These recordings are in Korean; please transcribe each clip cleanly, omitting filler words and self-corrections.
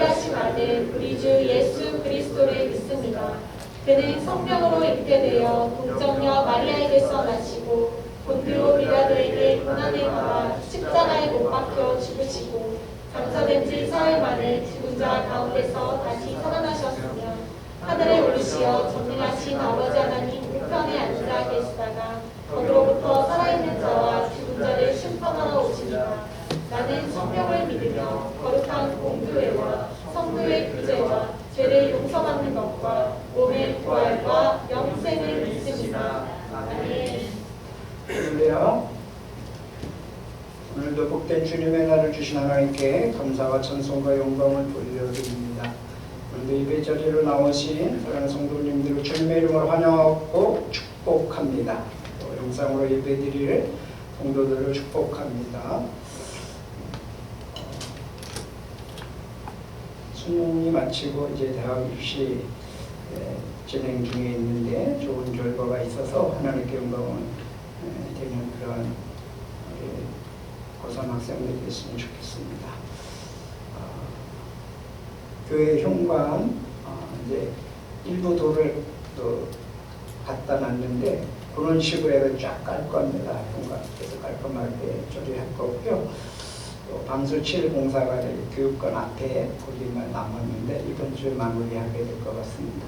다신 아들 우리 주 예수 그리스도를 믿습니다. 그는 성령으로 잉태되어 동정녀 마리아에게서 나시고 본디오 빌라도에게 고난을 받아 십자가에 못 박혀 죽으시고 장사된 지 사흘 만에 죽은 자 가운데서 다시 살아나셨으며 하늘에 오르시어 전능하신 아버지 하나님 우편에 앉아 계시다가 거기로부터 살아있는 자와 죽은 자를 심판하러 오시리라. 나는 성령을 믿으며 거룩한 공교회와 성도의 구제와 죄를 용서받는 것과 몸의 부활과 영생을 믿습니다. 아멘. 할렐루야. 오늘도 복된 주님의 날을 주신 하나님께 감사와 찬송과 영광을 돌려드립니다. 오늘도 예배 자리로 나오신 사랑하는 성도님들을 주님의 이름으로 환영하고 축복합니다. 또 영상으로 예배드릴 성도들을 축복합니다. 수능이 마치고 이제 대학 입시 진행 중에 있는데 좋은 결과가 있어서 하나님께 영광을 되는 그런 고3 학생들이 됐으면 좋겠습니다. 교회 현관 이제 일부 돌을 또 갖다 놨는데 그런 식으로 해서 쫙 깔 겁니다. 현관에서 깔끔하게 처리할 거고요. 또 방수 칠 공사가 교육관 앞에 거기만 남았는데 이번 주에 마무리하게 될 것 같습니다.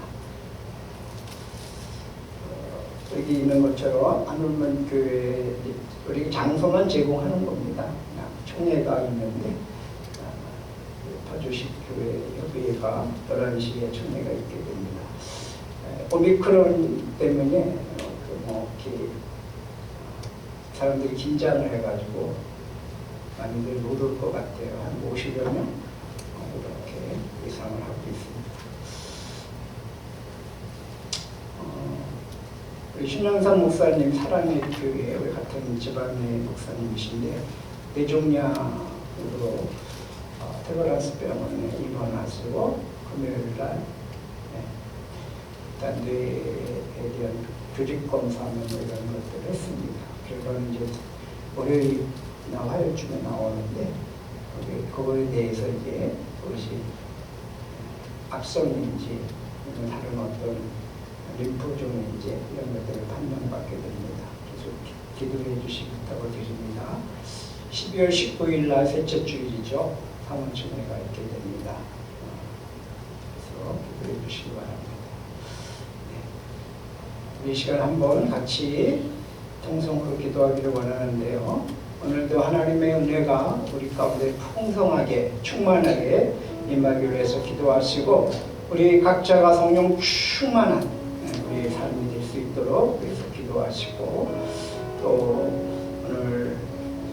여기 있는 것처럼 안울면 교회 우리 장소만 제공하는 겁니다. 총회가 있는데 파주식 교회 협의회가 11시에 총회가 있게 됩니다. 오미크론 때문에 이렇게 사람들이 긴장을 해가지고 많이들 못 올 것 같아요. 한 50여 명 이렇게 예상을 하고 있습니다. 우리 신영삼 목사님 사랑의 교회 우리 같은 집안의 목사님이신데 뇌종양으로 테버란스 병원에 입원하시고 금요일날 일단 뇌에 대한 조직 검사하는 이런 것들을 했습니다. 결과는 이제 월요일이나 화요일쯤에 나오는데 그거에 대해서 이제 그것이 압선인지 다른 어떤 림프종인지 이런 것들을 판명받게 됩니다. 계속 기도해 주시기 부탁드립니다. 12월 19일 날 셋째 주일이죠. 사문총회가 있게 됩니다. 그래서 기도해 주시기 바랍니다. 이 시간 한번 같이 통성으로 기도하기를 원하는데요. 오늘도 하나님의 은혜가 우리 가운데 풍성하게 충만하게 임하기로 해서 기도하시고 우리 각자가 성령 충만한 우리의 삶이 될 수 있도록 그래서 기도하시고 또 오늘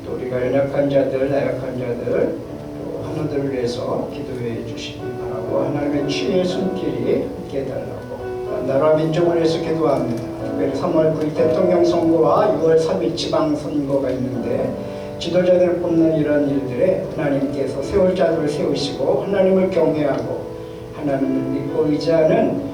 또 우리가 연약한 자들, 나약한 자들 또 하나들을 위해서 기도해 주시기 바라고 하나님의 치유의 손길이 함께 해달라고 나라 민족을 위해서 기도합니다. 특별히 3월 9일 대통령 선거와 6월 3일 지방선거가 있는데 지도자들을 뽑는 이런 일들에 하나님께서 세울 자들을 세우시고 하나님을 경외하고 하나님을 믿고 의지하는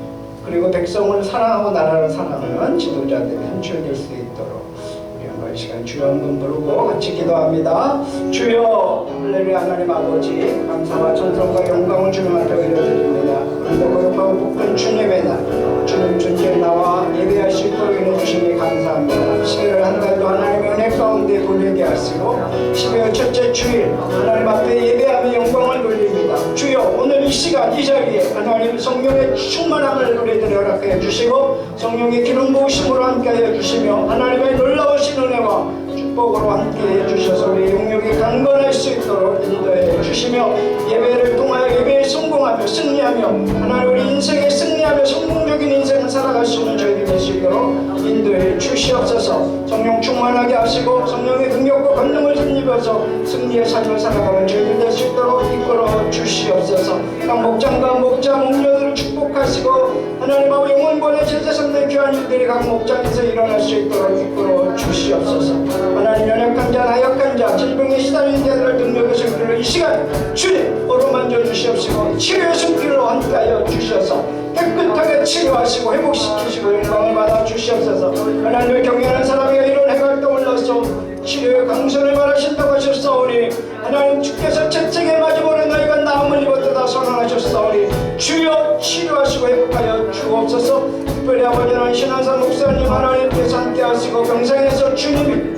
그리고 백성을 사랑하고 나라를 사랑하는 지도자들이 선출될 수 있도록 우리 한번 이 시간 주여 한번 부르고 같이 기도합니다. 주여 할렐루야. 하나님 아버지 감사와 찬송과 영광을 주님한테 올려드립니다. 오늘도 거룩하고 복된 주님의 날 주님 존재에 나와 예배할 수 있도록 해주시니 감사합니다. 11월 한 달도 하나님의 은혜 가운데 보내게 하시고 12월 첫째 주일 하나님 앞에 예배하며 영광을 돌립니다. 주여 오늘 이 시간 이 자리에 하나님 성령의 충만함을 우리들이 허락해 주시고 성령의 기름 부으심으로 함께하여 주시며 하나님의 놀라우신 은혜와 축복으로 함께해 주셔서 우리 영역이 강건할 수 있도록 인도해 주시며 예배를 통하여 예배에 성공하며 승리하며 하나님 우리 인생에 승리하며 성공적인 인생을 살아갈 수 있는 저희들이 될 수 있도록 인도해 주시옵소서. 성령 충만하게 하시고 성령의 능력과 권능을 힘입어서 승리의 삶을 살아가는 저희들 될 수 있도록 이끌어 주시옵소서. 각 목장과 목자 목녀들을 축복하시고 하나님 아버지 영혼권의 제자 삼는 귀한 일들이 각 목장에서 일어날 수 있도록 이끌어 주시옵소서. 하나님 연약한 자 나약한 자 질병에 시달린 자들을 능력의 손길로 이 시간 주님 어루만져 주시옵시고 치료의 손길로 함께하여 주셔서 깨끗하게 치료하시고 회복시키시고 영광을 받아 주시옵소서. 하나님을 경외하는 사람이 이런 해가 떠올라서 치료의 강선을 말하신다고 하셨사오니 하나님 주께서 채찍에 맞음으로 너희가 나음을 입었도다 하사 선언하셨사오니 주여 치료하시고 회복하여 주옵소서. 특별히 아버지는 신한산 목사님 하나님께서 함께 하시고 병상에서 주님이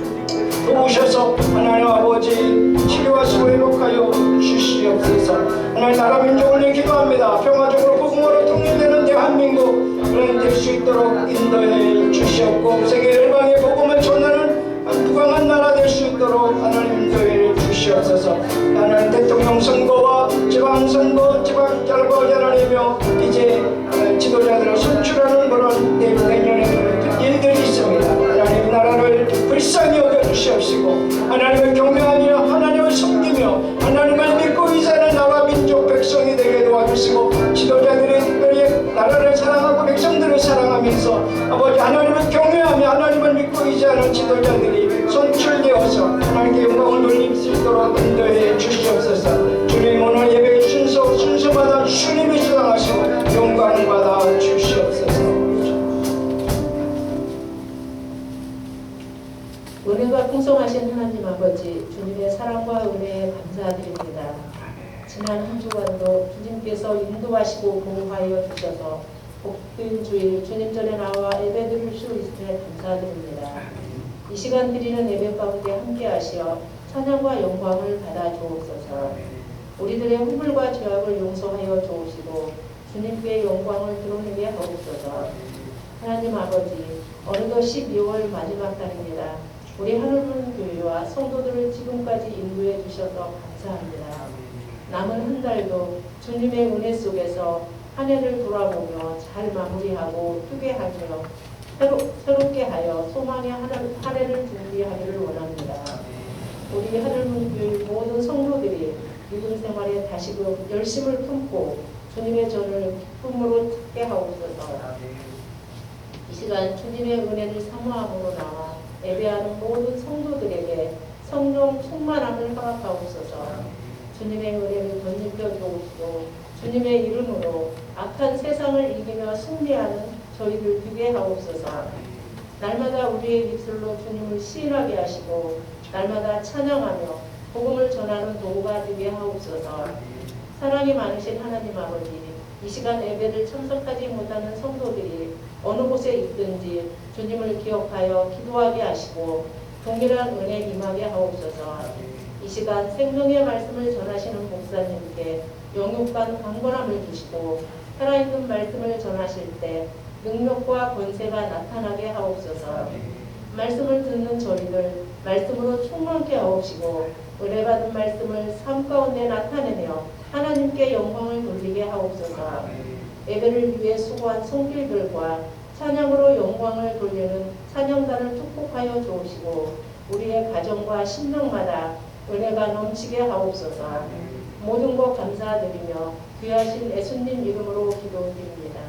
도우셔서 하나님 아버지 치료하시고 회복하여 주시옵소서. 하나님 나라 민족을 위해 기도합니다. 평화적으로 복음으로 통일되는 대한민국 될 수 있도록 인도해 주시옵고 세계 열방의 복음을 전하는 부강한 나라 될 수 있도록 하나님 인도해 주시옵소서. 하나님 대통령 선거와 지방선거 지방자료가 하나님이며 이제 지도자들을 선출하는 그런 내년에 일들이 있습니다. 하나님 나라를 불쌍히 여겨주시옵시고 하나님을 경외하며 하나님을 섬기며 하나님을 믿고 이사는 나와 민족 백성이 되게 도와주시고 지도자들이 특별히 나라를 사랑하고 백성들을 사랑하면서 아버지 하나님을 경외하며 하나님을 믿고 이사하는 지도자들이 선출되어서 하나님께 영광을 돌릴 수 있도록 인도해 주시옵소서. 주님 오늘 예배 순서마다 주님이 수상하시고 영광을 받아 주시옵소서. 은혜가 풍성하신 하나님 아버지, 주님의 사랑과 은혜에 감사드립니다. 지난 한 주간도 주님께서 인도하시고 보호하여 주셔서 복된 주일 주님 전에 나와 예배드릴 수 있음에 감사드립니다. 이 시간 드리는 예배 가운데 함께 하시어 찬양과 영광을 받아 주옵소서. 우리들의 허물과 죄악을 용서하여 주옵시고 주님께 영광을 드러내게 하옵소서. 하나님 아버지, 어느덧 12월 마지막 달입니다. 우리 하늘문 교회와 성도들을 지금까지 인도해 주셔서 감사합니다. 남은 한 달도 주님의 은혜 속에서 한 해를 돌아보며 잘 마무리하고 휴게하며 새롭게 하여 소망의 한 해를 준비하기를 원합니다. 우리 하늘문 교회 모든 성도들이 믿음 생활에 다시금 열심을 품고 주님의 전을 기쁨으로 찾게 하옵소서. 이 시간 주님의 은혜를 사모함으로 나와 예배하는 모든 성도들에게 성령 충만함을 허락하옵소서. 주님의 은혜를 덧입혀 주옵시고 주님의 이름으로 악한 세상을 이기며 승리하는 저희들 되게 하옵소서. 날마다 우리의 입술로 주님을 시인하게 하시고 날마다 찬양하며 복음을 전하는 도구가 되게 하옵소서. 사랑이 많으신 하나님 아버지, 이 시간 예배를 참석하지 못하는 성도들이 어느 곳에 있든지 주님을 기억하여 기도하게 하시고 동일한 은혜 임하게 하옵소서. 이 시간 생명의 말씀을 전하시는 목사님께 영육간 강건함을 주시고 살아있는 말씀을 전하실 때 능력과 권세가 나타나게 하옵소서. 말씀을 듣는 저희들 말씀으로 충만케 하옵시고 은혜 받은 말씀을 삶 가운데 나타내며 하나님께 영광을 돌리게 하옵소서. 예배를 위해 수고한 손길들과 찬양으로 영광을 돌리는 찬양단을 축복하여 주옵시고 우리의 가정과 심령마다 은혜가 넘치게 하옵소서. 모든 것 감사드리며 귀하신 예수님 이름으로 기도드립니다.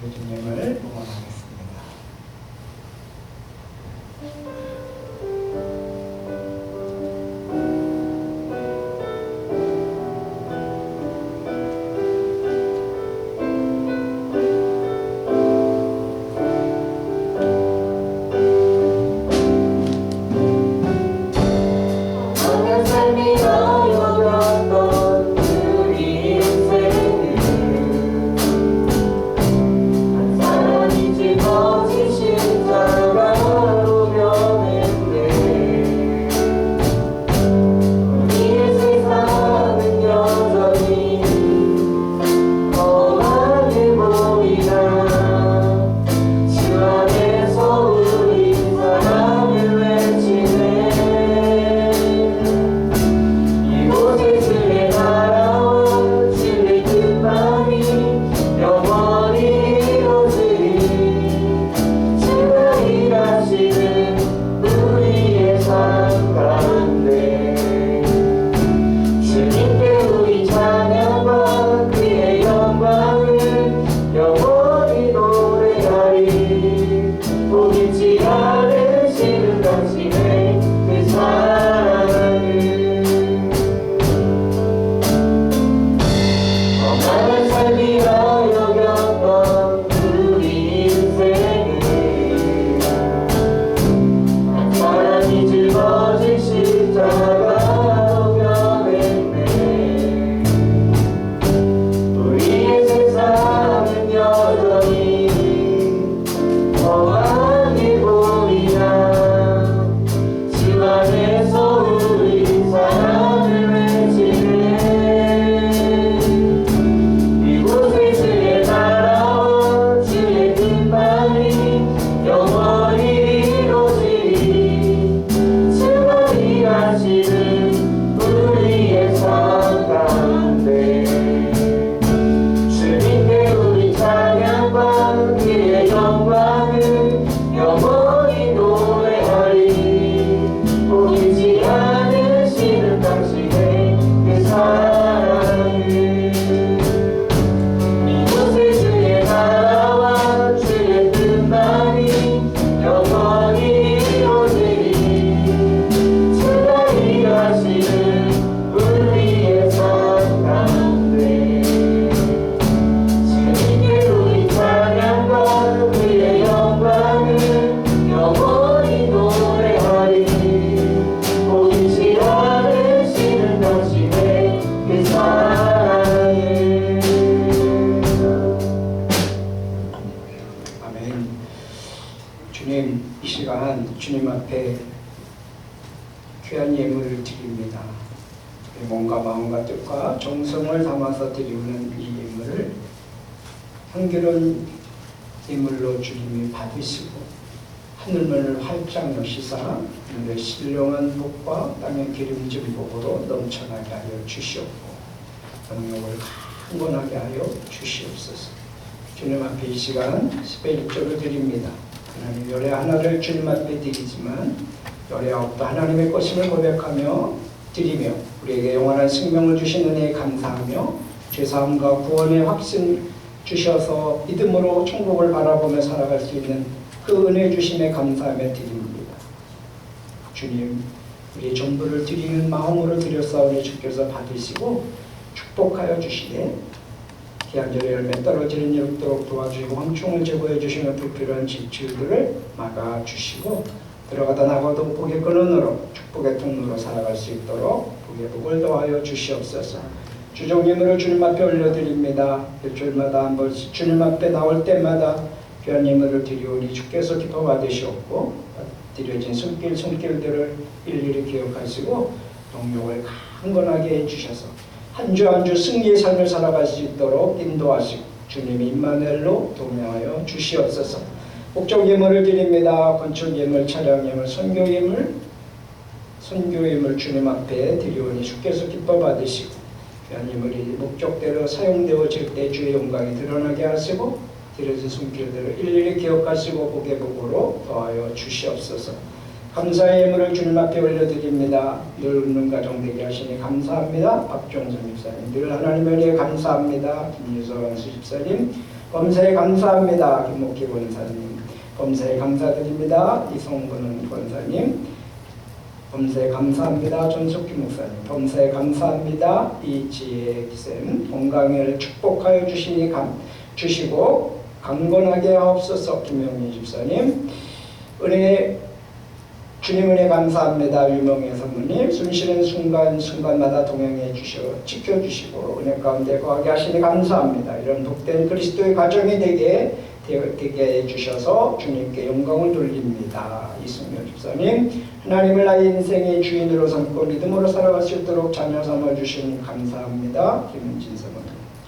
주님을 응원하겠습니다. 나는 삶이라 여겼던 우리 인생을 한 사람이지 주님 앞에 귀한 예물을 드립니다. 몸과 마음과 뜻과 정성을 담아서 드리는 이 예물을 향기로운 예물로 주님이 받으시고 하늘문을 활짝 여시사 하늘의 신령한 복과 땅의 기름진 복으로 넘쳐나게 하여 주시옵고 영역을 강건하게 하여 주시옵소서. 주님 앞에 이 시간 10배 1조를 드립니다. 하나님 열의 하나를 주님 앞에 드리지만 열의 아홉도 하나님의 것임을 고백하며 드리며 우리에게 영원한 생명을 주신 은혜에 감사하며 죄사함과 구원의 확신 주셔서 믿음으로 천국을 바라보며 살아갈 수 있는 그 은혜 주심에 감사하며 드립니다. 주님, 우리 전부를 드리는 마음으로 드렸사오니 주께서 받으시고 축복하여 주시되 기한절의 열매 떨어지는 일 없도록 도와주시고 황충을 제거해 주시는 불필요한 지출들을 막아주시고 들어가다 나가도 복의 근원으로 축복의 통로로 살아갈 수 있도록 복의 복을 더하여 주시옵소서. 주종 예물을 주님 앞에 올려드립니다. 일주일마다 한 번씩 주님 앞에 나올 때마다 귀한 예물을 드리오니 주께서 기뻐 받으시옵고 드려진 손길들을 일일이 기억하시고 동력을 강건하게 해주셔서 한 주 한 주 승리의 삶을 살아갈 수 있도록 인도하시고 주님이 임마누엘로 동행하여 주시옵소서. 목적 예물을 드립니다. 건축 예물, 차량 예물, 선교 예물 주님 앞에 드리오니 주께서 기뻐 받으시고 귀한 예물이 목적대로 사용되어질 때 주의 영광이 드러나게 하시고 드려진 손길들을 일일이 기억하시고 복의 복으로 더하여 주시옵소서. 감사의 예물을 주님 앞에 올려드립니다. 늘 웃는 가정 되게 하시니 감사합니다. 박종선 집사님, 늘 하나님의 은혜에 감사합니다. 김유서 수집사님, 범사에 감사합니다. 김목기 권사님, 범사에 감사드립니다. 이성근 권사님, 범사에 감사합니다. 전석기 목사님, 범사에 감사합니다. 이지혜 기쌤, 건강을 축복하여 주시고 강건하게 하옵소서. 김영민 집사님, 주님 은혜 감사합니다. 유명의 사모님, 숨쉬는 순간마다 동행해 주셔 지켜주시고 은혜 가운데 거하게 하시니 감사합니다. 이런 복된 그리스도의 가정이 되게 해주셔서 주님께 영광을 돌립니다. 이승열 집사님, 하나님을 나의 인생의 주인으로 삼고 믿음으로 살아갈 수 있도록 자녀 삼아주시니 감사합니다. 김은진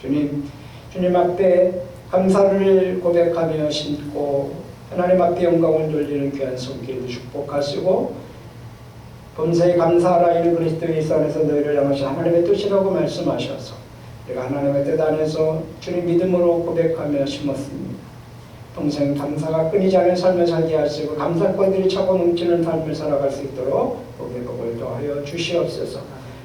사모님, 주님 앞에 감사를 고백하며 신고 하나님 앞에 영광을 돌리는 귀한 손길도 축복하시고 범사에 감사하라. 이는 그리스도 예수 안에서 너희를 향하신 하나님의 뜻이라고 말씀하셔서 내가 하나님의 뜻 안에서 주님 믿음으로 고백하며 심었습니다. 평생 감사가 끊이지 않은 삶을 살게 하시고 감사권들이 차고 넘치는 삶을 살아갈 수 있도록 복의 복을 더하여 주시옵소서.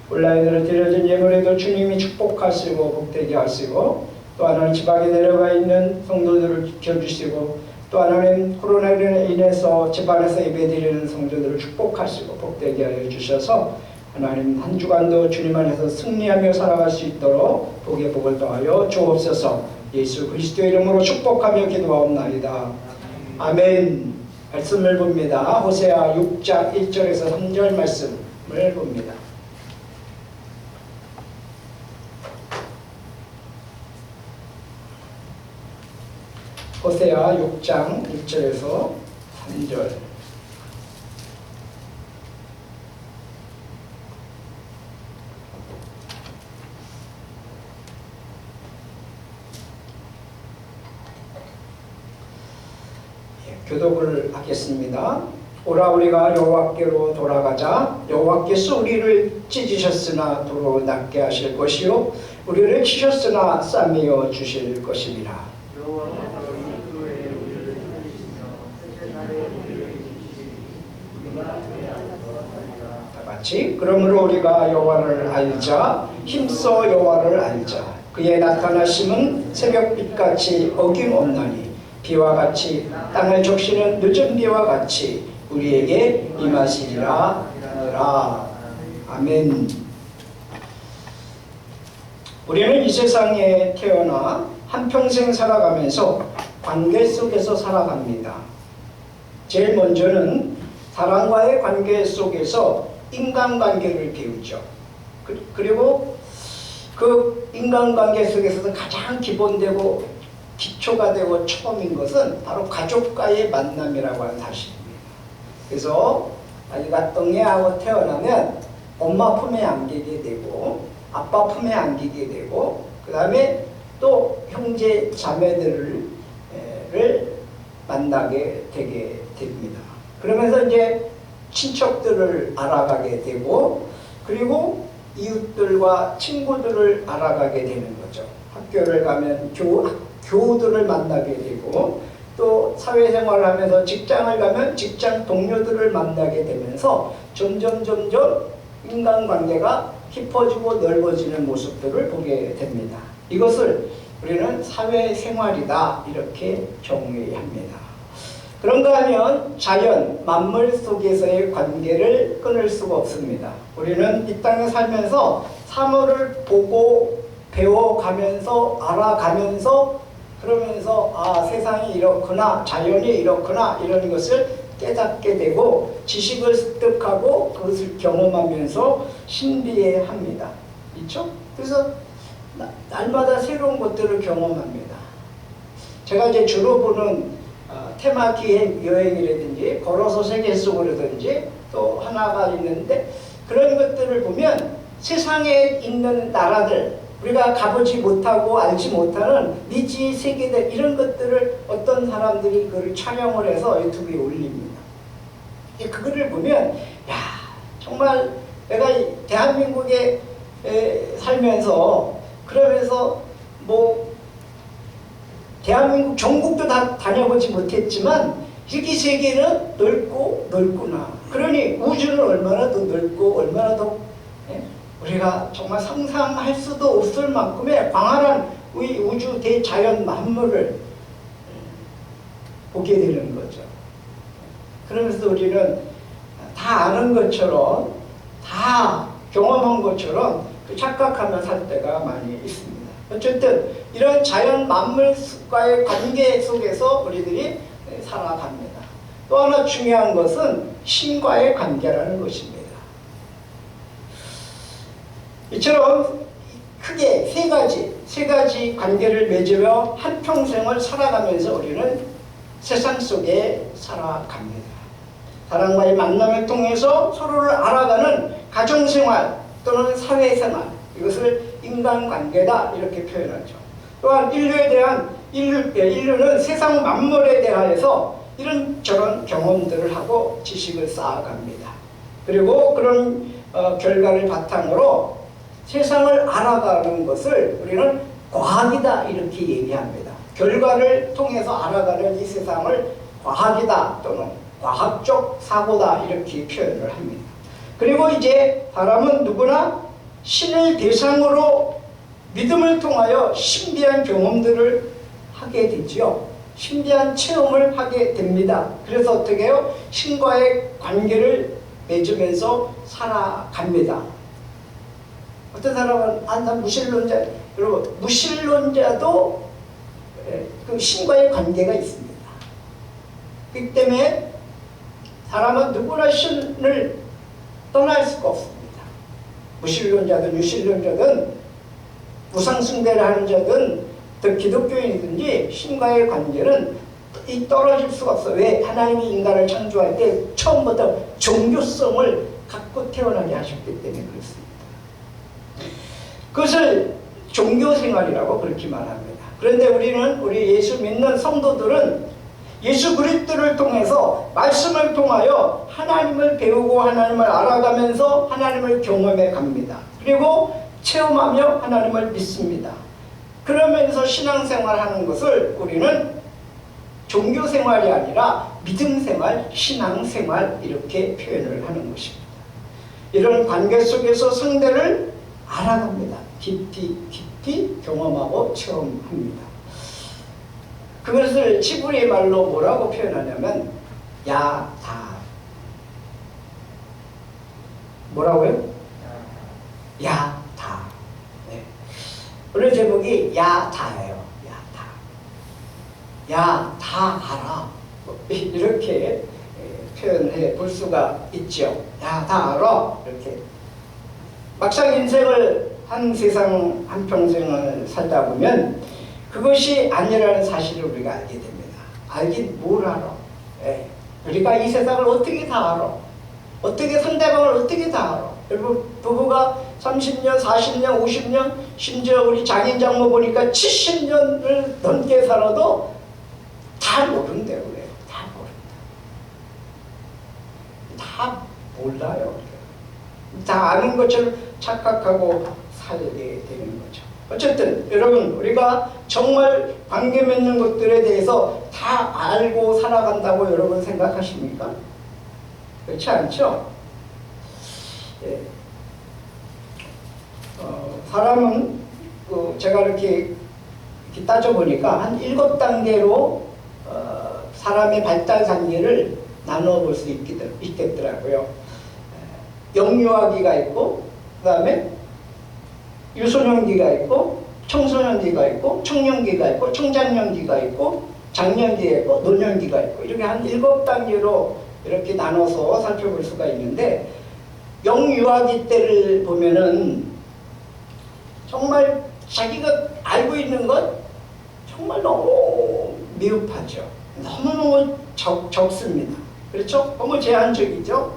온라인으로 드려진 예물에도 주님이 축복하시고 복되게 하시고 또 하나님 지방에 내려가 있는 성도들을 지켜주시고 또 하나님 코로나로 인해서 집안에서 예배드리는 성도들을 축복하시고 복되게 하여 주셔서 하나님 한 주간도 주님 안에서 승리하며 살아갈 수 있도록 복의 복을 더하여 주옵소서. 예수 그리스도의 이름으로 축복하며 기도하옵나이다. 아멘. 말씀을 봅니다. 호세아 6장 1절에서 3절 말씀을 봅니다. 호세아 6장 1절에서 3절. 교독을 하겠습니다. 오라 우리가 여호와께로 돌아가자. 여호와께서 우리를 찢으셨으나 도로 낫게 하실 것이요 우리를 치셨으나 싸매어 주실 것이니라. 다같이 그러므로 우리가 여호와를 알자. 힘써 여호와를 알자. 그의 나타나심은 새벽빛같이 어김없나니 비와 같이 땅을 적시는 늦은 비와 같이 우리에게 임하시리라 하느라. 아멘. 우리는 이 세상에 태어나 한평생 살아가면서 관계 속에서 살아갑니다. 제일 먼저는 사람과의 관계 속에서 인간관계를 배우죠. 그리고 그 인간관계 속에서 가장 기본되고 기초가 되고 처음인 것은 바로 가족과의 만남이라고 하는 사실입니다. 그래서 아이가 똥애하고 태어나면 엄마 품에 안기게 되고 아빠 품에 안기게 되고 그 다음에 또 형제 자매들을 만나게 되게 됩니다. 그러면서 이제 친척들을 알아가게 되고 그리고 이웃들과 친구들을 알아가게 되는 거죠. 학교를 가면 교우들을 만나게 되고 또 사회생활을 하면서 직장을 가면 직장 동료들을 만나게 되면서 점점 인간관계가 깊어지고 넓어지는 모습들을 보게 됩니다. 이것을 우리는 사회생활이다 이렇게 정의합니다. 그런가 하면 자연, 만물 속에서의 관계를 끊을 수가 없습니다. 우리는 이 땅에 살면서 사물을 보고 배워가면서 알아가면서 그러면서 세상이 이렇구나, 자연이 이렇구나 이런 것을 깨닫게 되고 지식을 습득하고 그것을 경험하면서 신비해합니다. 그렇죠? 그래서 날마다 새로운 것들을 경험합니다. 제가 이제 주로 보는 테마 기획 여행이라든지 걸어서 세계 속으로든지 또 하나가 있는데 그런 것들을 보면 세상에 있는 나라들 우리가 가보지 못하고 알지 못하는 미지 세계들 이런 것들을 어떤 사람들이 그걸 촬영을 해서 유튜브에 올립니다. 그거를 보면 야 정말 내가 대한민국에 살면서 그러면서 뭐 대한민국 전국도 다 다녀보지 못했지만 이렇게 세계는 넓구나. 그러니 우주는 얼마나 더 넓고 얼마나 더 우리가 정말 상상할 수도 없을 만큼의 광활한 우리 우주 대자연 만물을 보게 되는 거죠. 그러면서 우리는 다 아는 것처럼 다 경험한 것처럼 착각하며 살 때가 많이 있습니다. 어쨌든 이런 자연 만물과의 관계 속에서 우리들이 살아갑니다. 또 하나 중요한 것은 신과의 관계라는 것입니다. 이처럼 크게 세 가지 관계를 맺으며 한평생을 살아가면서 우리는 세상 속에 살아갑니다. 사람과의 만남을 통해서 서로를 알아가는 가정생활 또는 사회생활 이것을 인간관계다 이렇게 표현하죠. 또한 인류는 세상 만물에 대하여서 이런저런 경험들을 하고 지식을 쌓아갑니다. 그리고 그런 결과를 바탕으로 세상을 알아가는 것을 우리는 과학이다 이렇게 얘기합니다. 결과를 통해서 알아가는 이 세상을 과학이다 또는 과학적 사고다 이렇게 표현을 합니다. 그리고 이제 사람은 누구나 신을 대상으로 믿음을 통하여 신비한 경험들을 하게 되지요. 신비한 체험을 하게 됩니다. 그래서 어떻게 해요? 신과의 관계를 맺으면서 살아갑니다. 어떤 사람은 난 무신론자, 여러분 무신론자도 그 신과의 관계가 있습니다. 그렇기 때문에 사람은 누구나 신을 떠날 수가 없습니다. 무신론자든 유신론자든 우상숭배를 하는 자든 또 기독교인이든지 신과의 관계는 떨어질 수가 없어요. 왜? 하나님이 인간을 창조할 때 처음부터 종교성을 갖고 태어나게 하셨기 때문에 그렇습니다. 그것을 종교생활이라고 그렇게 말합니다. 그런데 우리 예수 믿는 성도들은 예수 그리스도를 통해서 말씀을 통하여 하나님을 배우고 하나님을 알아가면서 하나님을 경험해 갑니다. 그리고 체험하며 하나님을 믿습니다. 그러면서 신앙생활하는 것을 우리는 종교생활이 아니라 믿음생활, 신앙생활 이렇게 표현을 하는 것입니다. 이런 관계 속에서 상대를 알아갑니다. 깊이 경험하고 체험합니다. 그것을 지브리 말로 뭐라고 표현하냐면 야다. 뭐라고요? 야다. 네. 오늘 제목이 야다예요. 야다 알아. 이렇게 표현해 볼 수가 있죠. 야다 알아. 이렇게. 막상 인생을 세상 한평생을 살다 보면 그것이 아니라는 사실을 우리가 알게 됩니다. 알긴 뭘 알아? 우리가 이 세상을 어떻게 다 알아? 어떻게 상대방을 어떻게 다 알아? 여러분 부부가 30년, 40년, 50년 심지어 우리 장인 장모 보니까 70년을 넘게 살아도 다 모른대요. 그래요. 다 모른다. 다 몰라요. 다 아는 것처럼 착각하고 살게 되는 거죠. 어쨌든 여러분 우리가 정말 관계 맺는 것들에 대해서 다 알고 살아간다고 여러분 생각하십니까? 그렇지 않죠? 예. 사람은 제가 이렇게 따져보니까 한 7단계로 사람의 발달 단계를 나눠볼 수 있겠더라고요. 영유아기가 있고 그 다음에 유소년기가 있고 청소년기가 있고 청년기가 있고 청장년기가 있고 장년기가 있고 노년기가 있고 이렇게 한 7단계로 이렇게 나눠서 살펴볼 수가 있는데 영유아기 때를 보면은 정말 자기가 알고 있는 것 정말 너무 미흡하죠. 너무너무 적습니다. 그렇죠? 너무 제한적이죠.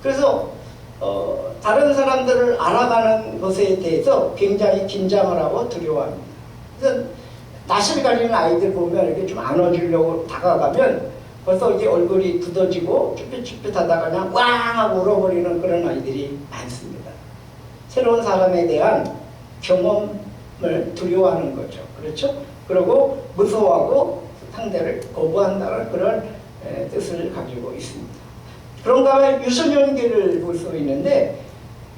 그래서 다른 사람들을 알아가는 것에 대해서 굉장히 긴장을 하고 두려워합니다. 그래서 낯을 가리는 아이들 보면 이렇게 좀 안아주려고 다가가면 벌써 이게 얼굴이 굳어지고 쭈삣쭈삣하다가 그냥 왕 하고 울어버리는 그런 아이들이 많습니다. 새로운 사람에 대한 경험을 두려워하는 거죠. 그렇죠? 그리고 무서워하고 상대를 거부한다는 그런 뜻을 가지고 있습니다. 그런가 하면 유소년기를 볼 수 있는데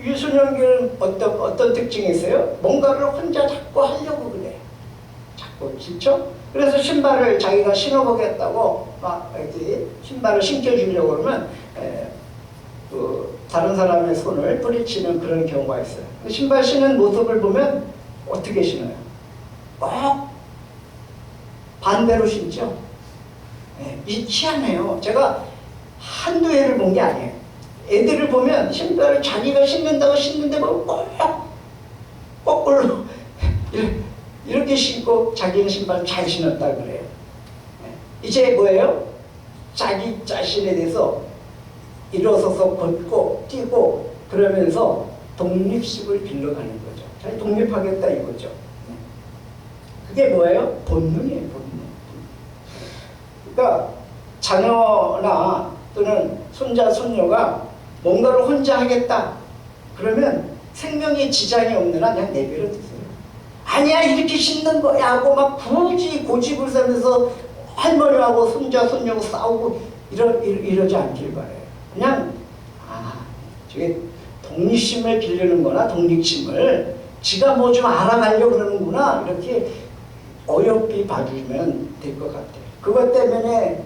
유소년기는 어떤 특징이 있어요? 뭔가를 혼자 자꾸 하려고 그래요. 자꾸, 그렇죠? 그래서 신발을 자기가 신어보겠다고 막 이렇게 신발을 신겨주려고 그러면 다른 사람의 손을 뿌리치는 그런 경우가 있어요. 신발 신는 모습을 보면 어떻게 신어요? 꼭 반대로 신죠. 이 희한해요. 제가 한두 해를 본 게 아니에요. 애들을 보면 신발을 자기가 신는다고 신는데 꼭 거꾸로 이렇게 신고 자기는 신발을 잘 신었다 그래요. 이제 뭐예요? 자기 자신에 대해서 일어서서 걷고 뛰고 그러면서 독립심을 길러가는 거죠. 자기 독립하겠다 이거죠. 그게 뭐예요? 본능이에요. 본능. 그러니까 자녀나 또는 손자, 손녀가 뭔가를 혼자 하겠다 그러면 생명에 지장이 없는 한 그냥 내버려 두세요. 아니야 이렇게 신는 거야 하고 막 굳이 고집을 세면서 할머니하고 손자, 손녀하고 싸우고 이러지 않길 바래요. 그냥 저게 독립심을 기르는 거나 독립심을 지가 뭐 좀 알아가려고 그러는구나 이렇게 어여삐 봐주면 될 것 같아요. 그것 때문에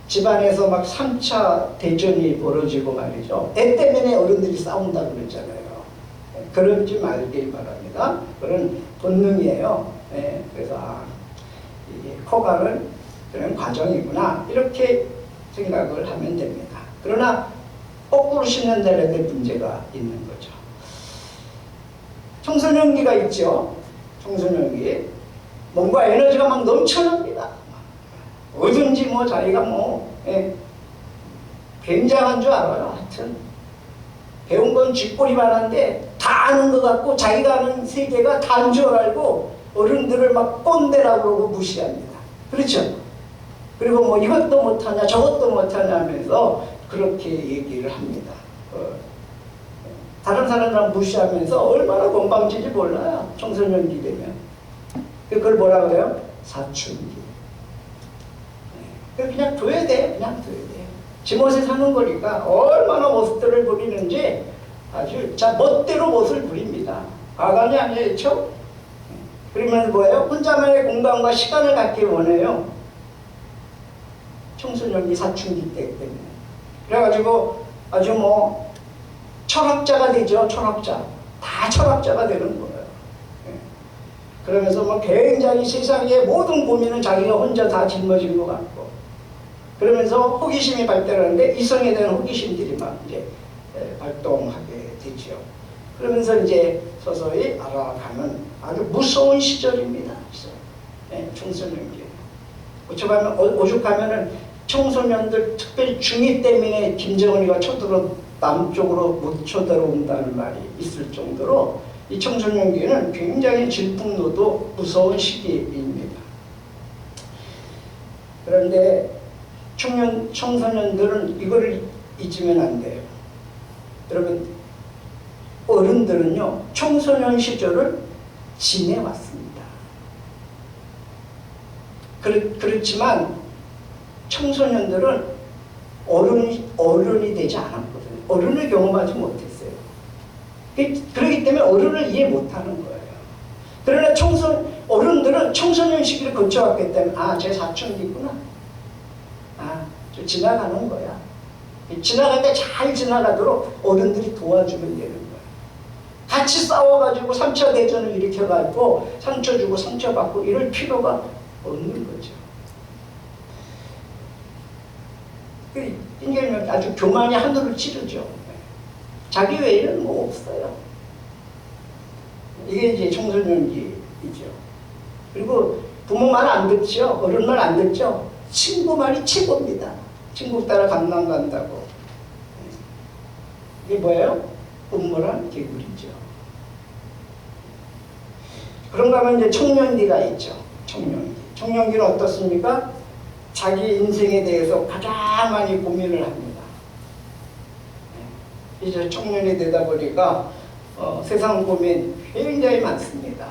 집안에서 막 3차 대전이 벌어지고 말이죠. 애 때문에 어른들이 싸운다고 그랬잖아요. 그러지 말길 바랍니다. 그런 본능이에요. 그래서 이게 커가는 그런 과정이구나 이렇게 생각을 하면 됩니다. 그러나 거꾸로 신는 데는 문제가 있는 거죠. 청소년기가 있죠. 청소년기 뭔가 에너지가 막 넘쳐납니다. 뭐든지 뭐 자기가 굉장한 줄 알아요. 하여튼 배운 건 쥐꼬리만 한데 다 아는 것 같고 자기가 아는 세계가 다인 줄 알고 어른들을 막 꼰대라고 그러고 무시합니다. 그렇죠? 그리고 뭐 이것도 못하냐 저것도 못하냐 하면서 그렇게 얘기를 합니다. 다른 사람들은 무시하면서 얼마나 건방진지 몰라요. 청소년기 되면. 그걸 뭐라 그래요? 사춘기. 그냥 둬야 돼. 그냥 둬야 돼. 지멋에 사는 거니까 얼마나 모습들을 부리는지 아주 멋대로 멋을 부립니다. 과감이 아니죠? 그러면 뭐예요? 혼자만의 공간과 시간을 갖길 원해요. 청소년기 사춘기 때 때문에. 그래가지고 아주 뭐 철학자가 되죠. 철학자. 다 철학자가 되는 거예요. 그러면서 뭐 굉장히 세상의 모든 고민은 자기가 혼자 다 짊어진 것 같고 그러면서 호기심이 발달하는데 이성에 대한 호기심들이 막 이제 발동하게 되죠. 그러면서 이제 서서히 알아가는 아주 무서운 시절입니다. 청소년기. 오죽하면은 청소년들 특별히 중2 때문에 김정은이가 남쪽으로 못 쳐들어온다는 말이 있을 정도로 이 청소년기는 굉장히 질풍노도 무서운 시기입니다. 그런데 청소년들은 이걸 잊으면 안 돼요. 여러분, 어른들은요, 청소년 시절을 지내왔습니다. 그렇지만 청소년들은 어른이 되지 않았거든요. 어른을 경험하지 못했어요. 그렇기 때문에 어른을 이해 못하는 거예요. 그러나 어른들은 청소년 시기를 거쳐왔기 때문에 제 사춘기구나. 저 지나가는 거야. 지나갈 때 잘 지나가도록 어른들이 도와주면 되는 거예요. 같이 싸워가지고 3차 대전을 일으켜가지고 상처 주고 상처받고 이럴 필요가 없는 거죠. 인간은 아주 교만이 하늘을 찌르죠. 자기 외에는 뭐 없어요. 이게 이제 청소년기이죠. 그리고 부모 말 안 듣죠. 어른 말 안 듣죠. 친구 말이 최고입니다. 친구 따라 강남 간다고. 이게 뭐예요? 음모란 개구리죠. 그런가 하면 이제 청년기가 있죠. 청년기. 청년기는 어떻습니까? 자기 인생에 대해서 가장 많이 고민을 합니다. 이제 청년이 되다 보니까 세상 고민 굉장히 많습니다.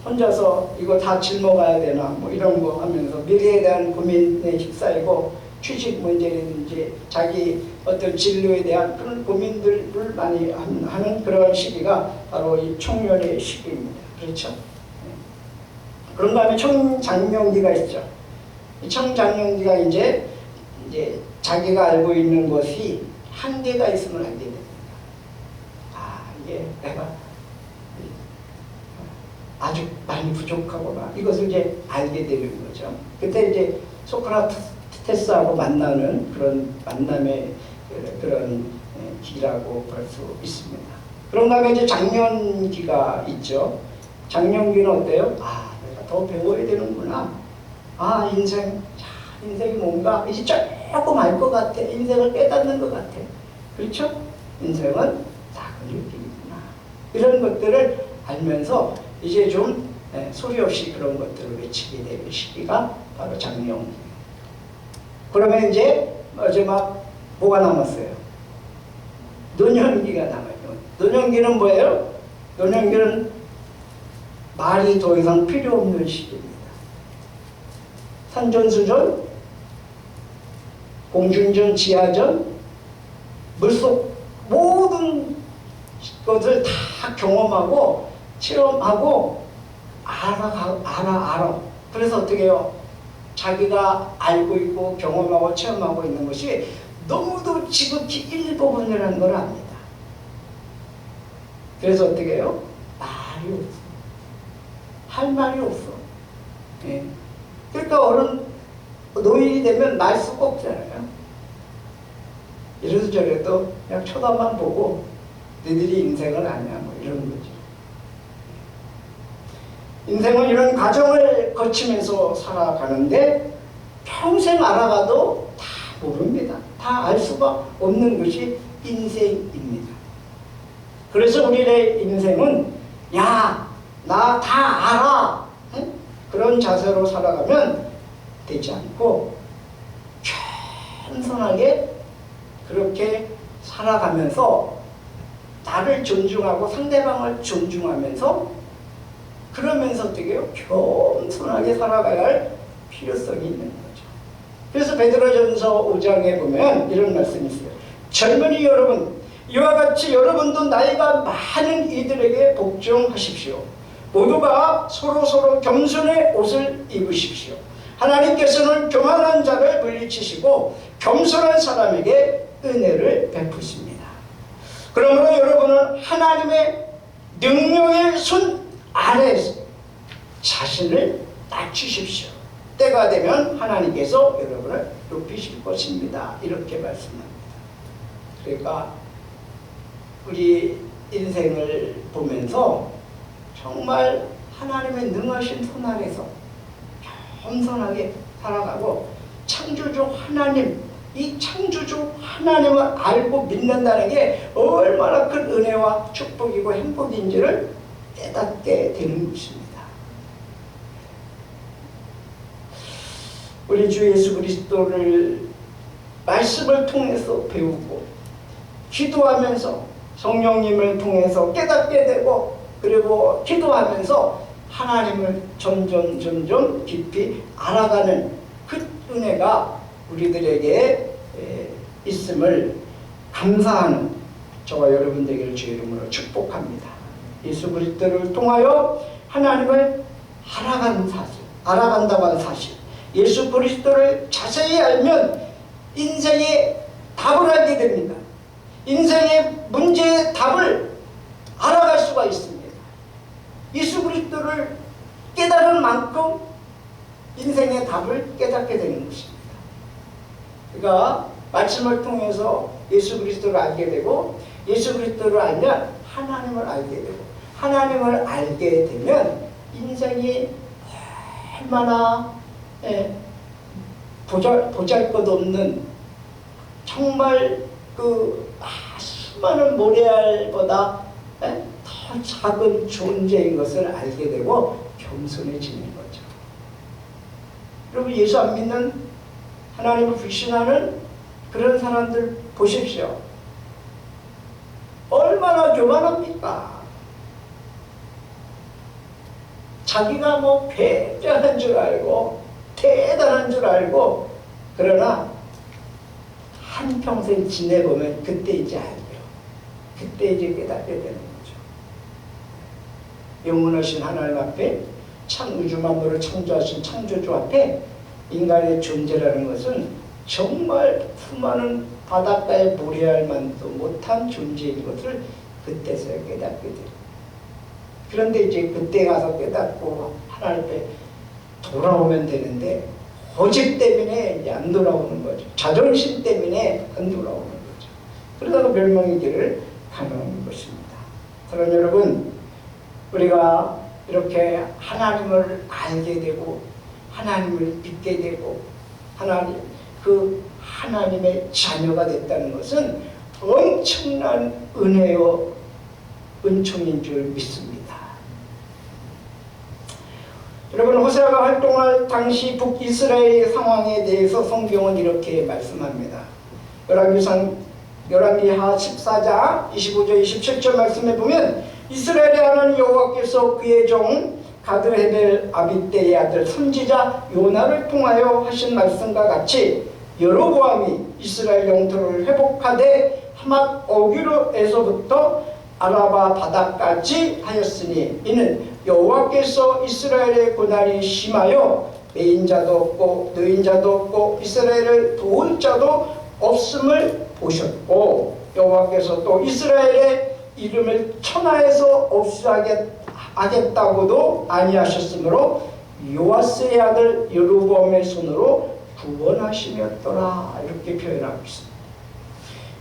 혼자서 이거 다 짊어가야 되나 뭐 이런 거 하면서 미래에 대한 고민에 휩싸이고 취직 문제라든지 자기 어떤 진로에 대한 그런 고민들을 많이 하는 그런 시기가 바로 이 청년의 시기입니다. 그렇죠? 그런 다음에 청장년기가 있죠. 이 청장년기가 이제 자기가 알고 있는 것이 한계가 있으면 안 됩니다. 이게 내가 아주 많이 부족하구나. 이것을 이제 알게 되는 거죠. 그때 이제 소크라테스하고 만나는 그런 만남의 그런 기라고 볼 수 있습니다. 그런 다음에 이제 장년기가 있죠. 장년기는 어때요? 내가 더 배워야 되는구나. 인생이 뭔가 이제 조금 알 것 같아. 인생을 깨닫는 것 같아. 그렇죠? 인생은 작은 일들이구나. 이런 것들을 알면서 이제 좀 소리 없이 그런 것들을 외치게 되는 시기가 바로 장년기. 그러면 이제 마지막 뭐가 남았어요? 노년기가 남아요. 노년기는 뭐예요? 노년기는 말이 더 이상 필요 없는 시기입니다. 산전수전, 공중전, 지하전, 물속 모든 것을 다 경험하고 체험하고 알아. 그래서 어떻게 해요? 자기가 알고 있고 경험하고 체험하고 있는 것이 너무도 지극히 일부분이라는 걸 압니다. 그래서 어떻게 해요? 말이 없어. 할 말이 없어. 그러니까 노인이 되면 말 수가 없잖아요. 이래서 저래도 그냥 쳐다만 보고 너희들이 인생을 아냐 뭐 이런 거죠. 인생은 이런 과정을 거치면서 살아가는데 평생 알아가도 다 모릅니다. 다 알 수가 없는 것이 인생입니다. 그래서 우리의 인생은 나 다 알아. 그런 자세로 살아가면 되지 않고 겸손하게 그렇게 살아가면서 나를 존중하고 상대방을 존중하면서 그러면서 어떻게 해요? 겸손하게 살아가야 할 필요성이 있는 거죠. 그래서 베드로전서 5장에 보면 이런 말씀이 있어요. 젊은이 여러분, 이와 같이 여러분도 나이가 많은 이들에게 복종하십시오. 모두가 서로 겸손의 옷을 입으십시오. 하나님께서는 교만한 자를 물리치시고 겸손한 사람에게 은혜를 베푸십니다. 그러므로 여러분은 하나님의 능력의 손 아래 자신을 낮추십시오. 때가 되면 하나님께서 여러분을 높이실 것입니다. 이렇게 말씀합니다. 그러니까 우리 인생을 보면서 정말 하나님의 능하신 손 아래서 겸손하게 살아가고 창조주 하나님, 이 창조주 하나님을 알고 믿는다는 게 얼마나 큰 은혜와 축복이고 행복인지를 깨닫게 되는 것입니다. 우리 주 예수 그리스도를 말씀을 통해서 배우고 기도하면서 성령님을 통해서 깨닫게 되고, 그리고 기도하면서 하나님을 점점 깊이 알아가는 그 은혜가 우리들에게 있음을 감사하는 저와 여러분 되기를 주의 이름으로 축복합니다. 예수 그리스도를 통하여 하나님을 알아간다고 하는 사실, 예수 그리스도를 자세히 알면 인생의 답을 알게 됩니다. 인생의 문제의 답을 알아갈 수가 있습니다. 예수 그리스도를 깨달은 만큼 인생의 답을 깨닫게 되는 것입니다. 그러니까 말씀을 통해서 예수 그리스도를 알게 되고, 예수 그리스도를 알면 하나님을 알게 되고, 하나님을 알게 되면 인생이 얼마나 보잘것없는, 정말 수많은 모래알보다 더 작은 존재인 것을 알게 되고 겸손해지는 거죠. 여러분, 예수 안 믿는, 하나님을 불신하는 그런 사람들 보십시오. 얼마나 교만합니까? 자기가 뭐 굉장한 줄 알고 대단한 줄 알고, 그러나 한평생 지내보면 그때 이제 알죠. 그때 이제 깨닫게 되는 거죠. 영원하신 하나님 앞에, 참 우주 만물을 창조하신 창조주 앞에 인간의 존재라는 것은 정말 수많은 바닷가의 모래알만도 못한 존재인 것을 그때서야 깨닫게 돼요. 그런데 이제 그때 가서 깨닫고 하나님 앞에 돌아오면 되는데, 고집 때문에 이제 안 돌아오는 거죠. 자존심 때문에 안 돌아오는 거죠. 그러다가 멸망의 길을 가는 것입니다. 그럼 여러분, 우리가 이렇게 하나님을 알게 되고 하나님을 믿게 되고 하나님의 자녀가 됐다는 것은 엄청난 은혜요 은총인 줄 믿습니다. 여러분, 호세아가 활동할 당시 북이스라엘의 상황에 대해서 성경은 이렇게 말씀합니다. 열왕기하 14장 25절 27절 말씀에 보면, 이스라엘의 하나님 여호와께서 그의 종 가드 헤벨 아비떼의 아들 선지자 요나를 통하여 하신 말씀과 같이 여로보암이 이스라엘 영토를 회복하되 하맛 어귀로에서부터 아라바 바다까지 하였으니, 이는 여호와께서 이스라엘의 고난이 심하여 매인 자도 없고 노인 자도 없고 이스라엘을 도울 자도 없음을 보셨고, 여호와께서 또 이스라엘의 이름을 천하에서 없애하겠다고도 아니하셨으므로 요아스의 아들 여로보암의 손으로 구원하시렸더라, 이렇게 표현하고 있습니다.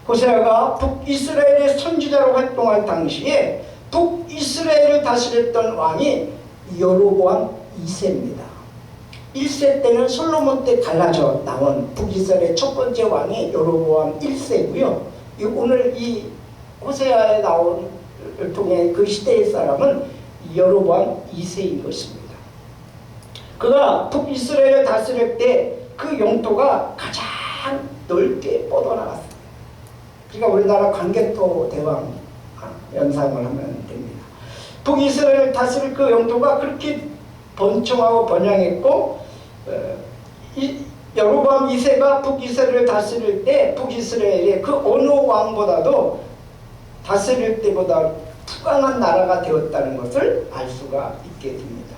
호세아가 북이스라엘의 선지자로 활동할 당시에 북이스라엘을 다스렸던 왕이 여로보암 2세입니다. 1세 때는 솔로몬 때 갈라져 나온 북이스라엘의 첫 번째 왕이 여로보암 1세고요. 오늘 이 호세아에 나온 통해 그 시대의 사람은 여로보암 2세인 것입니다. 그가 북이스라엘을 다스릴 때 그 영토가 가장 넓게 뻗어나갔습니다. 그러니까 우리나라 광개토 대왕 연상을 하면 됩니다. 북이스라엘을 다스릴 그 영토가 그렇게 번창하고 번영했고, 여로보암 2세가 북이스라엘을 다스릴 때 북이스라엘의 그 어느 왕보다도 다스릴 때보다 푸강한 나라가 되었다는 것을 알 수가 있게 됩니다.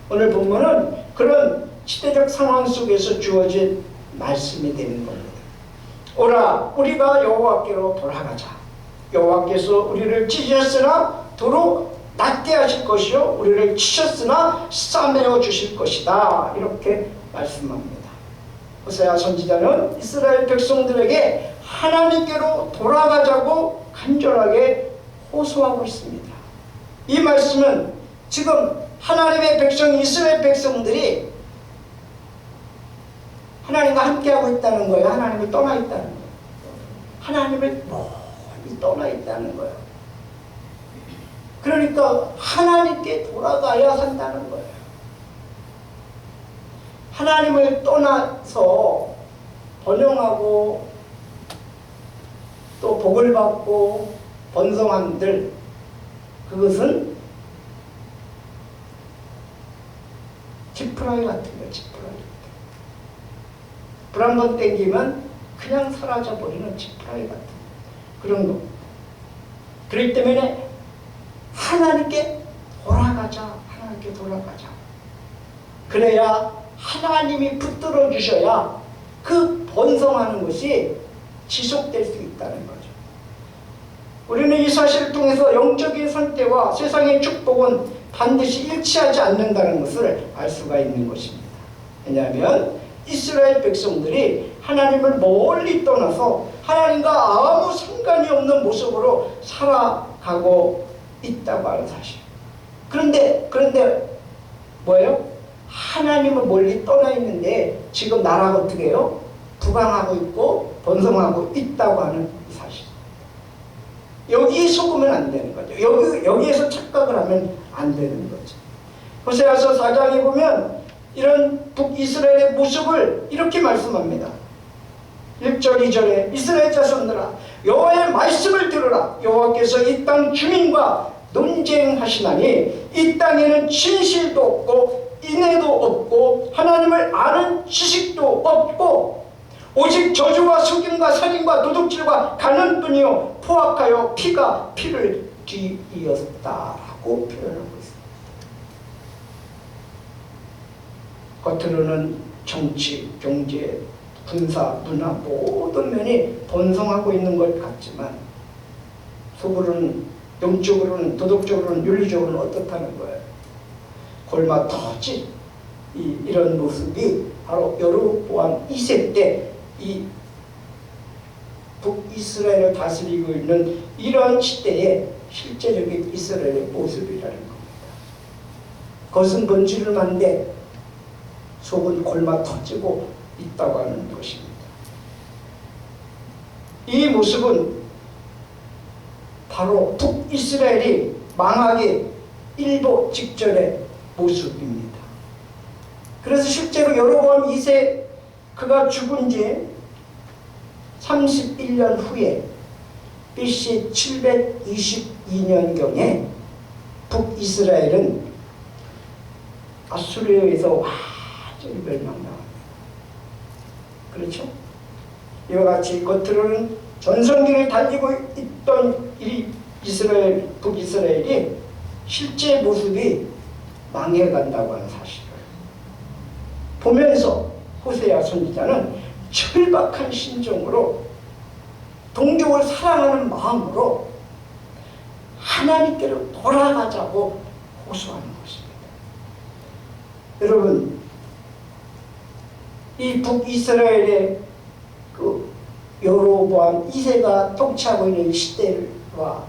오늘 본문은 그런 시대적 상황 속에서 주어진 말씀이 되는 겁니다. 오라, 우리가 여호와께로 돌아가자. 여호와께서 우리를 찢으셨으나 도로 낫게 하실 것이요, 우리를 치셨으나 싸매어 주실 것이다, 이렇게 말씀합니다. 호세아 선지자는 이스라엘 백성들에게 하나님께로 돌아가자고 간절하게 호소하고 있습니다. 이 말씀은 지금 하나님의 백성 이스라엘 백성들이 하나님과 함께하고 있다는 거예요? 하나님을 떠나 있다는 거예요? 하나님을 멀리 떠나 있다는 거예요. 그러니까 하나님께 돌아가야 산다는 거예요. 하나님을 떠나서 번영하고 또 복을 받고 번성한들, 그것은 지푸라기 같은 거예요. 지푸라기. 불 한 번 땡기면 그냥 사라져버리는 지푸라기 같은 그런 거. 그렇기 때문에 하나님께 돌아가자. 하나님께 돌아가자. 그래야 하나님이 붙들어 주셔야 그 번성하는 것이 지속될 수 있다는 거죠. 우리는 이 사실을 통해서 영적인 선택과 세상의 축복은 반드시 일치하지 않는다는 것을 알 수가 있는 것입니다. 왜냐하면 이스라엘 백성들이 하나님을 멀리 떠나서 하나님과 아무 상관이 없는 모습으로 살아가고 있다고 하는 사실. 그런데 뭐예요? 하나님은 멀리 떠나 있는데 지금 나라가 어떻게 해요? 부강하고 있고 번성하고 있다고 하는 사실. 여기에 속으면 안 되는 거죠. 여기에서 착각을 하면 안 되는 거죠. 호세아서 4장에 보면 이런 북이스라엘의 모습을 이렇게 말씀합니다. 1절 2절에 이스라엘 자손들아 여호와의 말씀을 들으라. 여호와께서 이 땅 주민과 논쟁하시나니 이 땅에는 진실도 없고 인애도 없고 하나님을 아는 지식도 없고 오직 저주와 속임과 살인과 도둑질과 가는뿐이요 포악하여 피가 피를 뒤이었다라고 표현하고 있습니다. 겉으로는 정치, 경제, 군사, 문화 모든 면이 번성하고 있는 것 같지만 속으로는 영적으로는 도덕적으로는 윤리적으로는 어떻다는 거예요? 골마터지 이런 모습이 바로 여로보암 2세 때 이 북이스라엘을 다스리고 있는 이러한 시대의 실제적인 이스라엘의 모습이라는 겁니다. 겉은 번지르만데 속은 골마터지고 있다고 하는 것입니다. 이 모습은 바로 북이스라엘이 망하기 일보 직전의 모습입니다. 그래서 실제로 여로보암 2세 그가 죽은 지 31년 후에 BC 722년경에 북이스라엘은 아수르에서 완전히 멸망당합니다. 그렇죠? 이와 같이 겉으로는 전성기를 달리고 있던 이 북이스라엘이 실제 모습이 망해간다고 하는 사실을 보면서 호세아 선지자는 절박한 심정으로 동족을 사랑하는 마음으로 하나님께로 돌아가자고 호소하는 것입니다. 여러분, 이 북이스라엘의 그 여로보암 2세가 통치하고 있는 시대와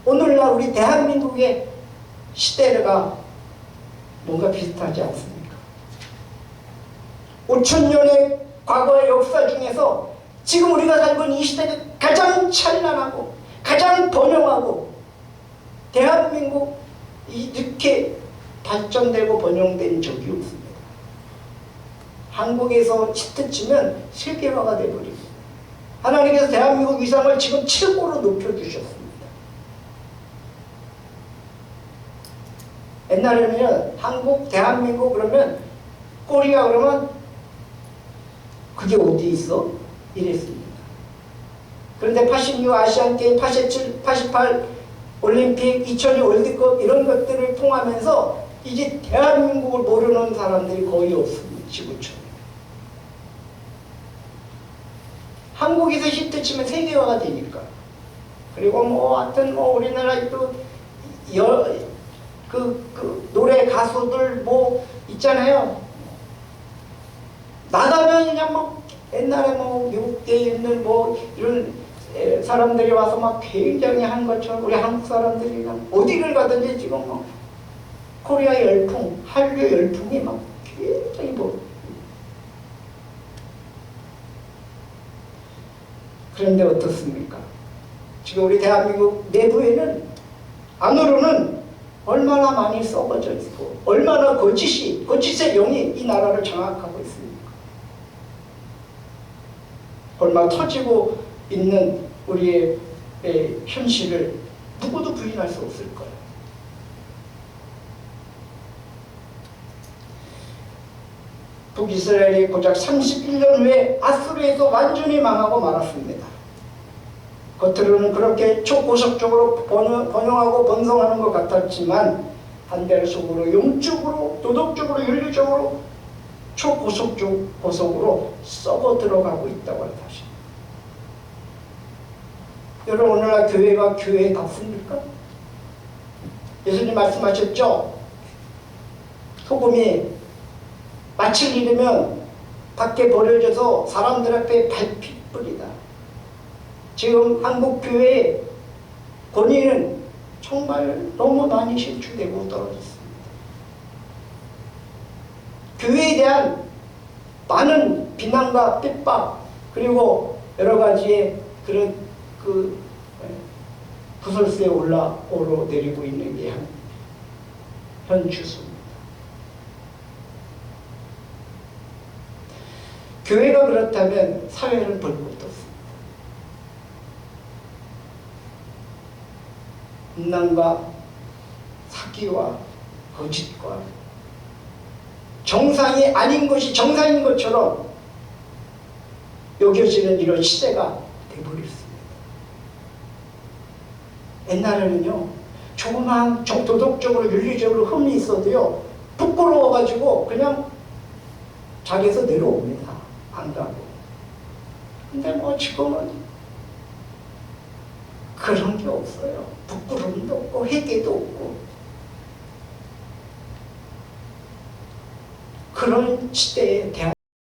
오늘날 우리 대한민국의 시대가 뭔가 비슷하지 않습니까? 5,000년의 과거의 역사 중에서 지금 우리가 살고 있는 이 시대가 가장 찬란하고 가장 번영하고 대한민국 이렇게 발전되고 번영된 적이 없습니다. 한국에서 히트치면 세계화가 되어버립니다. 하나님께서 대한민국 위상을 지금 최고로 높여주셨습니다. 옛날에는 한국, 대한민국 그러면 코리아 그러면 그게 어디 있어? 이랬습니다. 그런데 86 아시안게임, 87, 88 올림픽, 2002 월드컵 이런 것들을 통하면서 이제 대한민국을 모르는 사람들이 거의 없습니다. 지구촌에. 한국에서 히트치면 세계화가 되니까. 그리고 하여튼 우리나라에 또 노래 가수들 있잖아요. 나가면 그냥 옛날에 미국에 있는 이런 사람들이 와서 굉장히 한 것처럼 우리 한국 사람들이 그냥 어디를 가든지 지금 코리아 열풍, 한류 열풍이 굉장히 그런데 어떻습니까? 지금 우리 대한민국 내부에는 안으로는 얼마나 많이 썩어져 있고 얼마나 거짓의 영이 이 나라를 장악하고 있습니까? 얼마 터지고 있는 우리의 현실을 누구도 부인할 수 없을 거예요. 북이스라엘이 고작 31년 후에 아수르에서 완전히 망하고 말았습니다. 겉으로는 그렇게 초고속적으로 번영하고 번성하는 것 같았지만 반대로 속으로 영적으로 도덕적으로 윤리적으로 초고속으로 썩어 들어가고 있다고 하는 것입니다. 여러분 오늘날 교회가 교회답습니까? 예수님 말씀하셨죠? 소금이 마칠 일이면 밖에 버려져서 사람들 앞에 밟힐 뿐이다. 지금 한국 교회의 권위는 정말 너무 많이 실추되고 떨어졌습니다. 교회에 대한 많은 비난과 핍박 그리고 여러 가지의 그런 구설수에 오르내리고 있는 게 현 주소입니다. 교회가 그렇다면 사회는 볼 것도 없습니다. 음란과 사기와 거짓과 정상이 아닌 것이 정상인 것처럼 여겨지는 이런 시대가 되어버렸습니다. 옛날에는요, 조그만 도덕적으로 윤리적으로 흠이 있어도요, 부끄러워가지고 그냥 자기에서 내려옵니다. 안 가고. 근데 뭐 지금은 그런 게 없어요. 부끄러움도 없고 회개도 없고 그런 시대에 대한